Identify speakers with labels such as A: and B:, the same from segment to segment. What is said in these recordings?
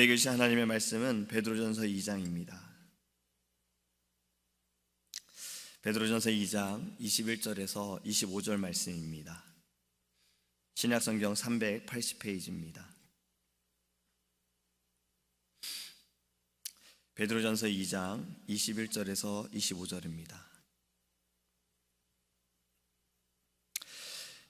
A: 오늘 읽으신 하나님의 말씀은 베드로전서 2장입니다. 베드로전서 2장 21절에서 25절 말씀입니다. 신약성경 380페이지입니다. 베드로전서 2장 21절에서 25절입니다.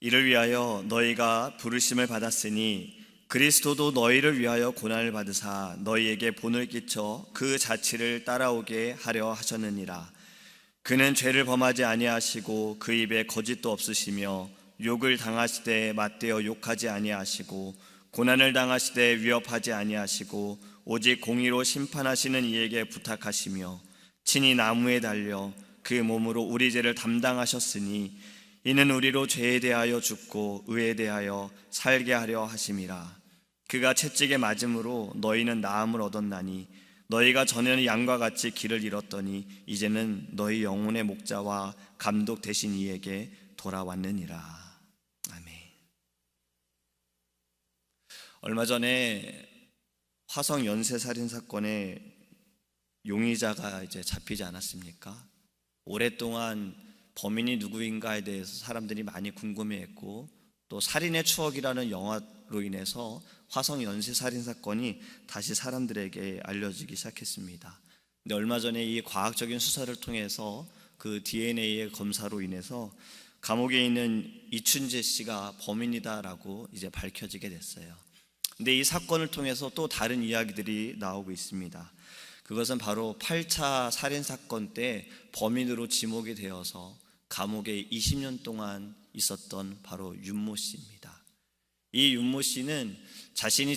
A: 이를 위하여 너희가 부르심을 받았으니 그리스도도 너희를 위하여 고난을 받으사 너희에게 본을 끼쳐 그 자취를 따라오게 하려 하셨느니라. 그는 죄를 범하지 아니하시고 그 입에 거짓도 없으시며 욕을 당하시되 맞대어 욕하지 아니하시고 고난을 당하시되 위협하지 아니하시고 오직 공의로 심판하시는 이에게 부탁하시며 친히 나무에 달려 그 몸으로 우리 죄를 담당하셨으니 이는 우리로 죄에 대하여 죽고 의에 대하여 살게 하려 하심이라. 그가 채찍에 맞음으로 너희는 나음을 얻었나니 너희가 전에는 양과 같이 길을 잃었더니 이제는 너희 영혼의 목자와 감독 되신 이에게 돌아왔느니라. 아멘. 얼마 전에 화성 연쇄살인 사건에 용의자가 잡히지 않았습니까? 오랫동안 범인이 누구인가에 대해서 사람들이 많이 궁금해했고, 또 살인의 추억이라는 영화로 인해서 화성 연쇄살인 사건이 다시 사람들에게 알려지기 시작했습니다. 근데 얼마 전에 이 과학적인 수사를 통해서 그 DNA의 검사로 인해서 감옥에 있는 이춘재 씨가 범인이다라고 이제 밝혀지게 됐어요. 근데 이 사건을 통해서 또 다른 이야기들이 나오고 있습니다. 그것은 바로 8차 살인사건 때 범인으로 지목이 되어서 감옥에 20년 동안 있었던 바로 윤모 씨입니다. 이 윤모 씨는 자신이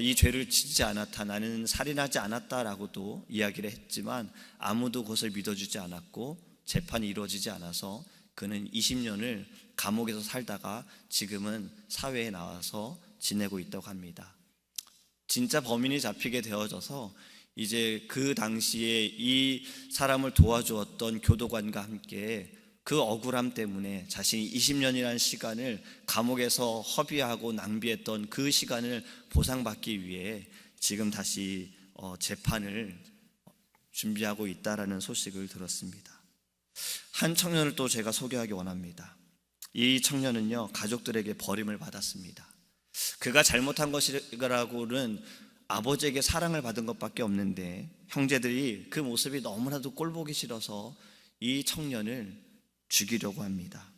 A: 이 죄를 짓지 않았다, 나는 살인하지 않았다라고도 이야기를 했지만 아무도 그것을 믿어주지 않았고 재판이 이루어지지 않아서 그는 20년을 감옥에서 살다가 지금은 사회에 나와서 지내고 있다고 합니다. 진짜 범인이 잡히게 되어져서 이제 그 당시에 이 사람을 도와주었던 교도관과 함께 그 억울함 때문에 자신이 20년이라는 시간을 감옥에서 허비하고 낭비했던 그 시간을 보상받기 위해 지금 다시 재판을 준비하고 있다라는 소식을 들었습니다. 한 청년을 또 제가 소개하기 원합니다. 이 청년은요, 가족들에게 버림을 받았습니다. 그가 잘못한 것이라고는 아버지에게 사랑을 받은 것밖에 없는데 형제들이 그 모습이 너무나도 꼴보기 싫어서 이 청년을 죽이려고 합니다.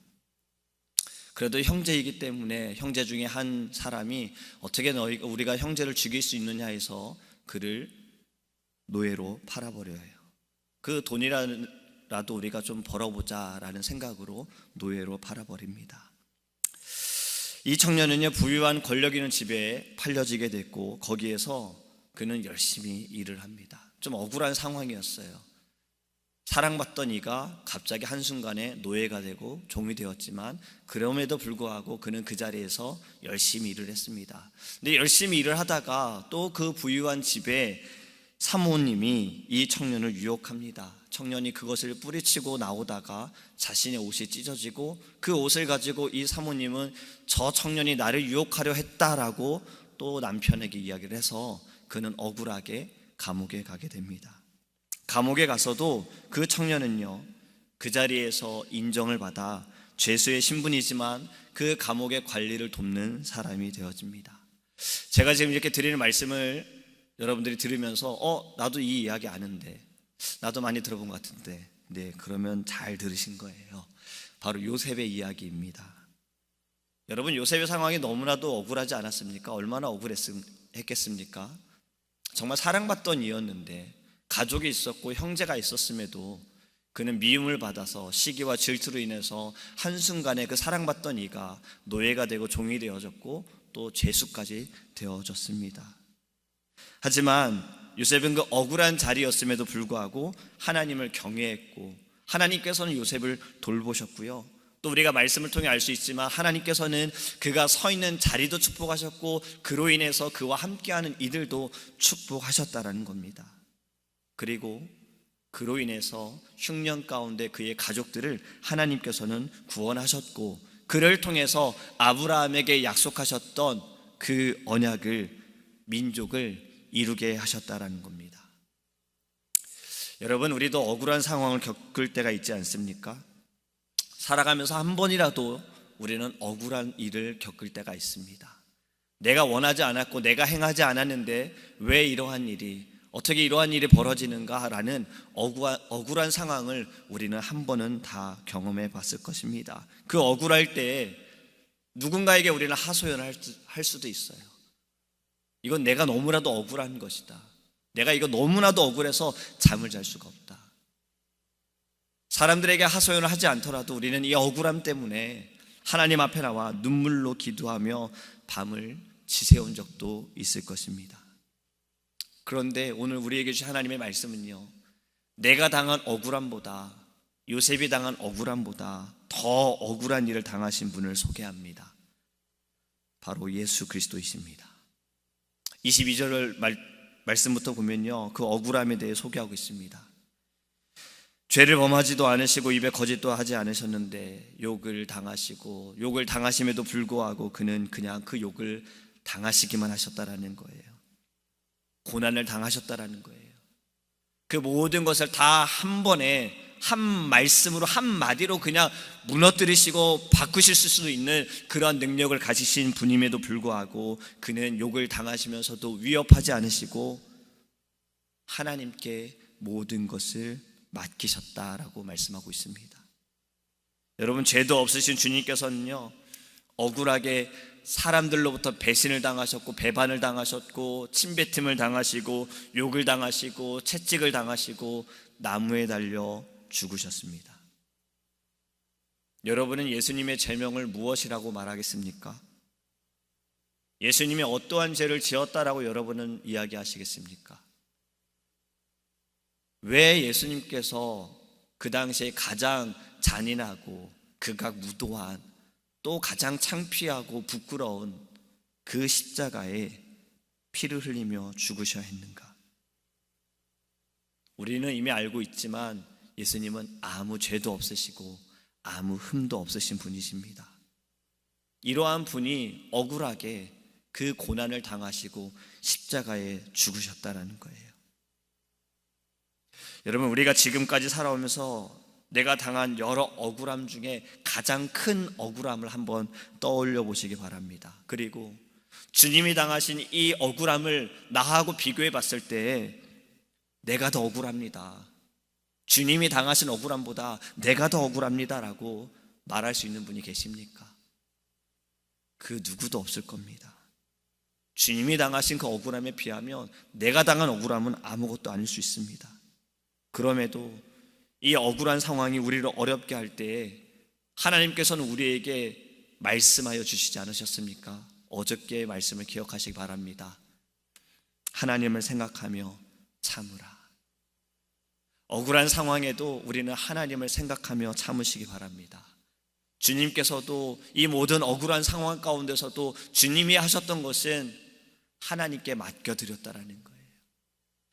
A: 그래도 형제이기 때문에 형제 중에 한 사람이 어떻게 우리가 형제를 죽일 수 있느냐 해서 그를 노예로 팔아버려요. 그 돈이라도 우리가 좀 벌어보자라는 생각으로 노예로 팔아버립니다. 이 청년은요, 부유한 권력 있는 집에 팔려지게 됐고 거기에서 그는 열심히 일을 합니다. 좀 억울한 상황이었어요. 사랑받던 이가 갑자기 한순간에 노예가 되고 종이 되었지만 그럼에도 불구하고 그는 그 자리에서 열심히 일을 했습니다. 근데 열심히 일을 하다가 또 그 부유한 집에 사모님이 이 청년을 유혹합니다. 청년이 그것을 뿌리치고 나오다가 자신의 옷이 찢어지고 그 옷을 가지고 이 사모님은 저 청년이 나를 유혹하려 했다라고 또 남편에게 이야기를 해서 그는 억울하게 감옥에 가게 됩니다. 감옥에 가서도 그 청년은요, 그 자리에서 인정을 받아 죄수의 신분이지만 그 감옥의 관리를 돕는 사람이 되어집니다. 제가 지금 이렇게 드리는 말씀을 여러분들이 들으면서 나도 이 이야기 아는데, 나도 많이 들어본 것 같은데, 네, 그러면 잘 들으신 거예요. 바로 요셉의 이야기입니다. 여러분, 요셉의 상황이 너무나도 억울하지 않았습니까? 얼마나 억울했겠습니까? 정말 사랑받던 이였는데 가족이 있었고 형제가 있었음에도 그는 미움을 받아서 시기와 질투로 인해서 한순간에 그 사랑받던 이가 노예가 되고 종이 되어졌고 또 죄수까지 되어졌습니다. 하지만 요셉은 그 억울한 자리였음에도 불구하고 하나님을 경외했고 하나님께서는 요셉을 돌보셨고요, 또 우리가 말씀을 통해 알 수 있지만 하나님께서는 그가 서 있는 자리도 축복하셨고 그로 인해서 그와 함께하는 이들도 축복하셨다라는 겁니다. 그리고 그로 인해서 흉년 가운데 그의 가족들을 하나님께서는 구원하셨고 그를 통해서 아브라함에게 약속하셨던 그 언약을, 민족을 이루게 하셨다라는 겁니다. 여러분, 우리도 억울한 상황을 겪을 때가 있지 않습니까? 살아가면서 한 번이라도 우리는 억울한 일을 겪을 때가 있습니다. 내가 원하지 않았고 내가 행하지 않았는데 왜 이러한 일이, 어떻게 이러한 일이 벌어지는가라는 억울한 상황을 우리는 한 번은 다 경험해 봤을 것입니다. 그 억울할 때 누군가에게 우리는 하소연을 할 수도 있어요. 이건 내가 너무나도 억울한 것이다. 내가 이거 너무나도 억울해서 잠을 잘 수가 없다. 사람들에게 하소연을 하지 않더라도 우리는 이 억울함 때문에 하나님 앞에 나와 눈물로 기도하며 밤을 지새운 적도 있을 것입니다. 그런데 오늘 우리에게 주신 하나님의 말씀은요, 내가 당한 억울함보다, 요셉이 당한 억울함보다 더 억울한 일을 당하신 분을 소개합니다. 바로 예수 그리스도이십니다. 22절 말씀부터 보면요, 그 억울함에 대해 소개하고 있습니다. 죄를 범하지도 않으시고 입에 거짓도 하지 않으셨는데 욕을 당하시고, 욕을 당하심에도 불구하고 그는 그냥 그 욕을 당하시기만 하셨다라는 거예요. 고난을 당하셨다라는 거예요. 그 모든 것을 다 한 번에 한 말씀으로 한마디로 그냥 무너뜨리시고 바꾸실 수도 있는 그러한 능력을 가지신 분임에도 불구하고 그는 욕을 당하시면서도 위협하지 않으시고 하나님께 모든 것을 맡기셨다라고 말씀하고 있습니다. 여러분, 죄도 없으신 주님께서는요, 억울하게 사람들로부터 배신을 당하셨고 배반을 당하셨고 침뱉음을 당하시고 욕을 당하시고 채찍을 당하시고 나무에 달려 죽으셨습니다. 여러분은 예수님의 제명을 무엇이라고 말하겠습니까? 예수님이 어떠한 죄를 지었다라고 여러분은 이야기하시겠습니까? 왜 예수님께서 그 당시에 가장 잔인하고 극악 무도한, 또 가장 창피하고 부끄러운 그 십자가에 피를 흘리며 죽으셔야 했는가? 우리는 이미 알고 있지만 예수님은 아무 죄도 없으시고 아무 흠도 없으신 분이십니다. 이러한 분이 억울하게 그 고난을 당하시고 십자가에 죽으셨다라는 거예요. 여러분, 우리가 지금까지 살아오면서 내가 당한 여러 억울함 중에 가장 큰 억울함을 한번 떠올려 보시기 바랍니다. 그리고 주님이 당하신 이 억울함을 나하고 비교해 봤을 때 내가 더 억울합니다, 주님이 당하신 억울함보다 내가 더 억울합니다라고 말할 수 있는 분이 계십니까? 그 누구도 없을 겁니다. 주님이 당하신 그 억울함에 비하면 내가 당한 억울함은 아무것도 아닐 수 있습니다. 그럼에도 이 억울한 상황이 우리를 어렵게 할 때에 하나님께서는 우리에게 말씀하여 주시지 않으셨습니까? 어저께의 말씀을 기억하시기 바랍니다. 하나님을 생각하며 참으라. 억울한 상황에도 우리는 하나님을 생각하며 참으시기 바랍니다. 주님께서도 이 모든 억울한 상황 가운데서도 주님이 하셨던 것은 하나님께 맡겨드렸다라는 거예요.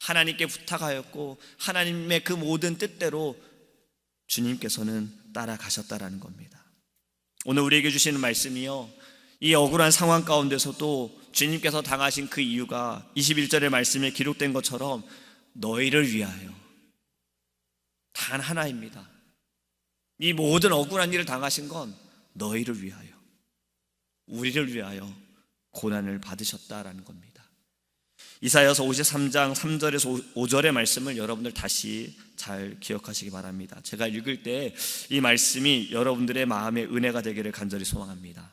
A: 하나님께 부탁하였고 하나님의 그 모든 뜻대로 주님께서는 따라가셨다라는 겁니다. 오늘 우리에게 주시는 말씀이요, 이 억울한 상황 가운데서도 주님께서 당하신 그 이유가 21절의 말씀에 기록된 것처럼 너희를 위하여, 단 하나입니다. 이 모든 억울한 일을 당하신 건 너희를 위하여, 우리를 위하여 고난을 받으셨다라는 겁니다. 이사야서 53장 3절에서 5절의 말씀을 여러분들 다시 잘 기억하시기 바랍니다. 제가 읽을 때 이 말씀이 여러분들의 마음에 은혜가 되기를 간절히 소망합니다.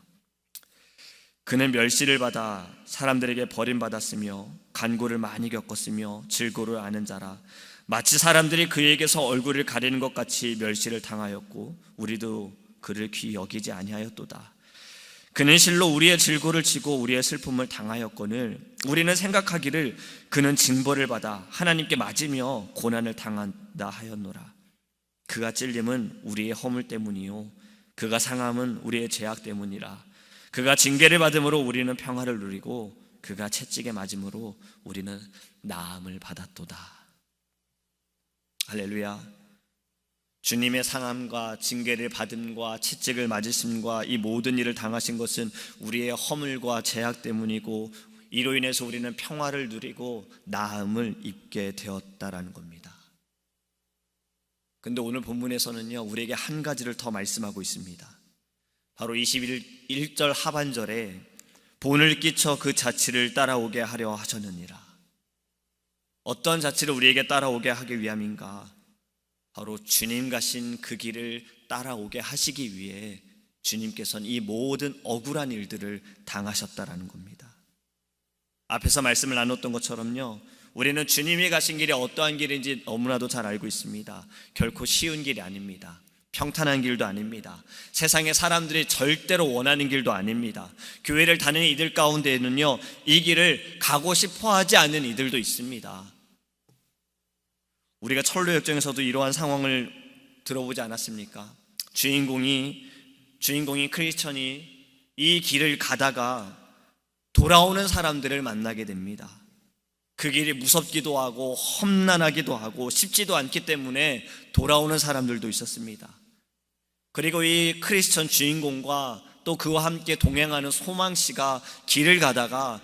A: 그는 멸시를 받아 사람들에게 버림받았으며 간고를 많이 겪었으며 질고를 아는 자라. 마치 사람들이 그에게서 얼굴을 가리는 것 같이 멸시를 당하였고 우리도 그를 귀히 여기지 아니하였도다. 그는 실로 우리의 질고를 지고 우리의 슬픔을 당하였거늘 우리는 생각하기를 그는 징벌을 받아 하나님께 맞으며 고난을 당한다 하였노라. 그가 찔림은 우리의 허물 때문이요 그가 상함은 우리의 죄악 때문이라. 그가 징계를 받음으로 우리는 평화를 누리고 그가 채찍에 맞음으로 우리는 나음을 받았도다. 할렐루야. 주님의 상함과 징계를 받음과 채찍을 맞으심과 이 모든 일을 당하신 것은 우리의 허물과 죄악 때문이고 이로 인해서 우리는 평화를 누리고 나음을 입게 되었다라는 겁니다. 근데 오늘 본문에서는요, 우리에게 한 가지를 더 말씀하고 있습니다. 바로 21절 하반절에 본을 끼쳐 그 자취를 따라오게 하려 하셨느니라. 어떤 자취를 우리에게 따라오게 하기 위함인가? 바로 주님 가신 그 길을 따라오게 하시기 위해 주님께서는 이 모든 억울한 일들을 당하셨다라는 겁니다. 앞에서 말씀을 나눴던 것처럼요, 우리는 주님이 가신 길이 어떠한 길인지 너무나도 잘 알고 있습니다. 결코 쉬운 길이 아닙니다. 평탄한 길도 아닙니다. 세상의 사람들이 절대로 원하는 길도 아닙니다. 교회를 다니는 이들 가운데에는요, 이 길을 가고 싶어 하지 않는 이들도 있습니다. 우리가 철로역정에서도 이러한 상황을 들어보지 않았습니까? 주인공이 크리스천이 이 길을 가다가 돌아오는 사람들을 만나게 됩니다. 그 길이 무섭기도 하고 험난하기도 하고 쉽지도 않기 때문에 돌아오는 사람들도 있었습니다. 그리고 이 크리스천 주인공과 또 그와 함께 동행하는 소망씨가 길을 가다가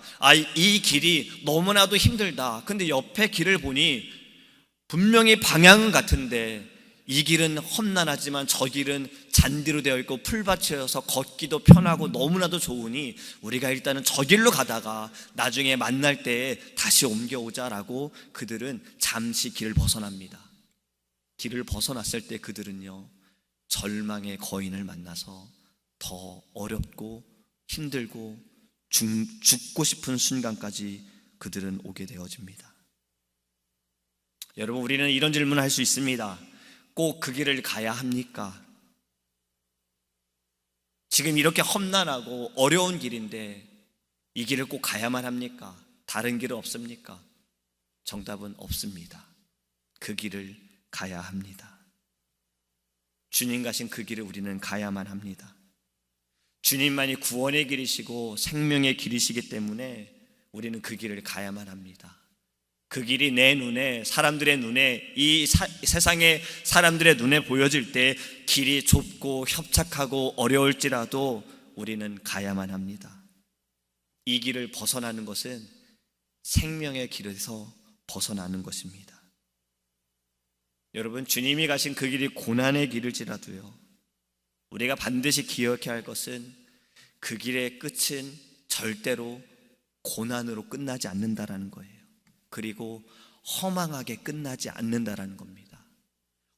A: 이 길이 너무나도 힘들다. 근데 옆에 길을 보니 분명히 방향은 같은데 이 길은 험난하지만 저 길은 잔디로 되어 있고 풀밭이어서 걷기도 편하고 너무나도 좋으니 우리가 일단은 저 길로 가다가 나중에 만날 때에 다시 옮겨오자라고 그들은 잠시 길을 벗어납니다. 길을 벗어났을 때 그들은요, 절망의 거인을 만나서 더 어렵고 힘들고 죽고 싶은 순간까지 그들은 오게 되어집니다. 여러분, 우리는 이런 질문을 할 수 있습니다. 꼭 그 길을 가야 합니까? 지금 이렇게 험난하고 어려운 길인데 이 길을 꼭 가야만 합니까? 다른 길은 없습니까? 정답은 없습니다. 그 길을 가야 합니다. 주님 가신 그 길을 우리는 가야만 합니다. 주님만이 구원의 길이시고 생명의 길이시기 때문에 우리는 그 길을 가야만 합니다. 그 길이 내 눈에, 사람들의 눈에, 이 세상의 사람들의 눈에 보여질 때 길이 좁고 협착하고 어려울지라도 우리는 가야만 합니다. 이 길을 벗어나는 것은 생명의 길에서 벗어나는 것입니다. 여러분, 주님이 가신 그 길이 고난의 길일지라도요, 우리가 반드시 기억해야 할 것은 그 길의 끝은 절대로 고난으로 끝나지 않는다라는 거예요. 그리고 허망하게 끝나지 않는다라는 겁니다.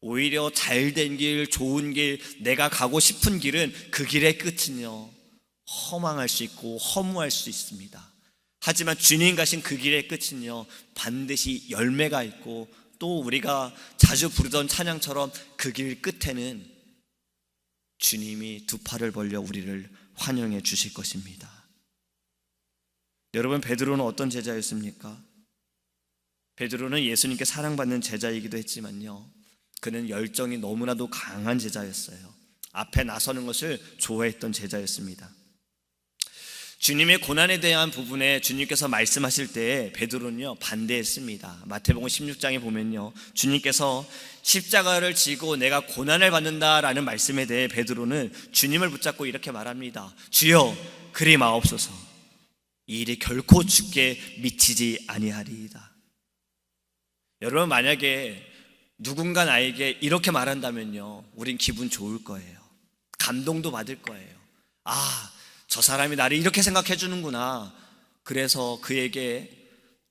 A: 오히려 잘된 길, 좋은 길, 내가 가고 싶은 길은 그 길의 끝은요, 허망할 수 있고 허무할 수 있습니다. 하지만 주님 가신 그 길의 끝은요, 반드시 열매가 있고 또 우리가 자주 부르던 찬양처럼 그 길 끝에는 주님이 두 팔을 벌려 우리를 환영해 주실 것입니다. 여러분, 베드로는 어떤 제자였습니까? 베드로는 예수님께 사랑받는 제자이기도 했지만요, 그는 열정이 너무나도 강한 제자였어요. 앞에 나서는 것을 좋아했던 제자였습니다. 주님의 고난에 대한 부분에 주님께서 말씀하실 때 베드로는요, 반대했습니다. 마태복음 16장에 보면요, 주님께서 십자가를 지고 내가 고난을 받는다라는 말씀에 대해 베드로는 주님을 붙잡고 이렇게 말합니다. 주여, 그리 마옵소서. 이 일이 결코 주께 미치지 아니하리이다. 여러분, 만약에 누군가 나에게 이렇게 말한다면요, 우린 기분 좋을 거예요. 감동도 받을 거예요. 저 사람이 나를 이렇게 생각해 주는구나. 그래서 그에게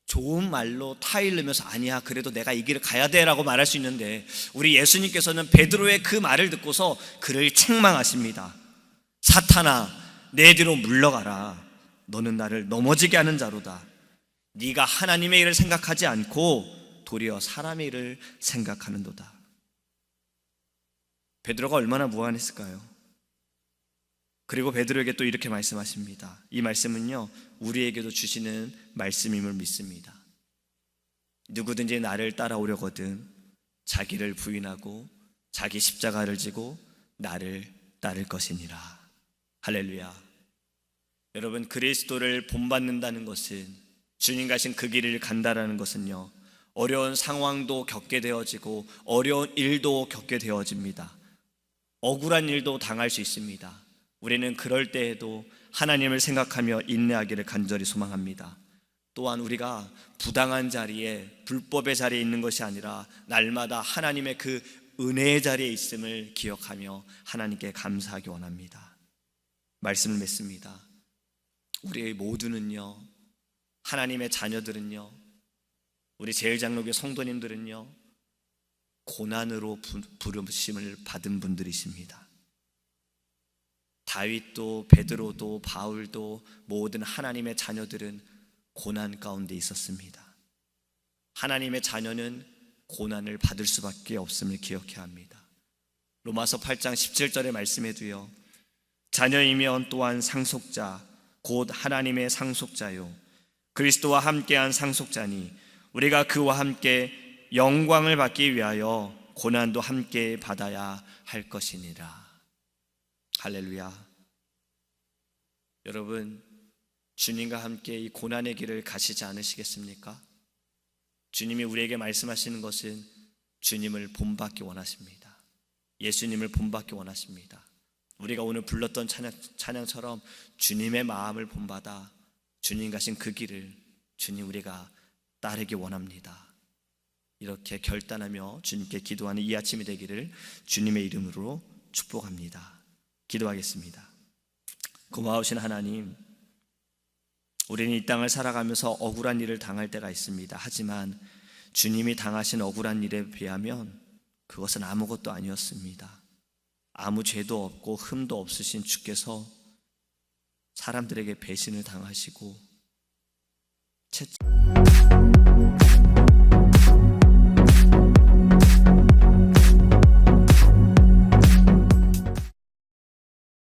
A: 좋은 말로 타일르면서 아니야, 그래도 내가 이 길을 가야 돼 라고 말할 수 있는데, 우리 예수님께서는 베드로의 그 말을 듣고서 그를 책망하십니다. 사탄아, 내 뒤로 물러가라. 너는 나를 넘어지게 하는 자로다. 네가 하나님의 일을 생각하지 않고 도리어 사람의 일을 생각하는도다. 베드로가 얼마나 무안했을까요? 그리고 베드로에게 또 이렇게 말씀하십니다. 이 말씀은요, 우리에게도 주시는 말씀임을 믿습니다. 누구든지 나를 따라오려거든 자기를 부인하고 자기 십자가를 지고 나를 따를 것이니라. 할렐루야. 여러분, 그리스도를 본받는다는 것은, 주님 가신 그 길을 간다라는 것은요, 어려운 상황도 겪게 되어지고 어려운 일도 겪게 되어집니다. 억울한 일도 당할 수 있습니다. 우리는 그럴 때에도 하나님을 생각하며 인내하기를 간절히 소망합니다. 또한 우리가 부당한 자리에, 불법의 자리에 있는 것이 아니라 날마다 하나님의 그 은혜의 자리에 있음을 기억하며 하나님께 감사하기 원합니다. 말씀을 맺습니다. 우리 모두는요, 하나님의 자녀들은요, 우리 제일장로교 성도님들은요, 고난으로 부르심을 받은 분들이십니다. 다윗도 베드로도 바울도 모든 하나님의 자녀들은 고난 가운데 있었습니다. 하나님의 자녀는 고난을 받을 수밖에 없음을 기억해야 합니다. 로마서 8장 17절의 말씀에도요, 자녀이면 또한 상속자 곧 하나님의 상속자요 그리스도와 함께한 상속자니 우리가 그와 함께 영광을 받기 위하여 고난도 함께 받아야 할 것이니라. 할렐루야. 여러분, 주님과 함께 이 고난의 길을 가시지 않으시겠습니까? 주님이 우리에게 말씀하시는 것은 주님을 본받기 원하십니다. 예수님을 본받기 원하십니다. 우리가 오늘 불렀던 찬양처럼 주님의 마음을 본받아 주님 가신 그 길을 주님 우리가 따르기 원합니다. 이렇게 결단하며 주님께 기도하는 이 아침이 되기를 주님의 이름으로 축복합니다. 기도하겠습니다. 고마우신 하나님, 우리는 이 땅을 살아가면서 억울한 일을 당할 때가 있습니다. 하지만 주님이 당하신 억울한 일에 비하면 그것은 아무것도 아니었습니다. 아무 죄도 없고 흠도 없으신 주께서 사람들에게 배신을 당하시고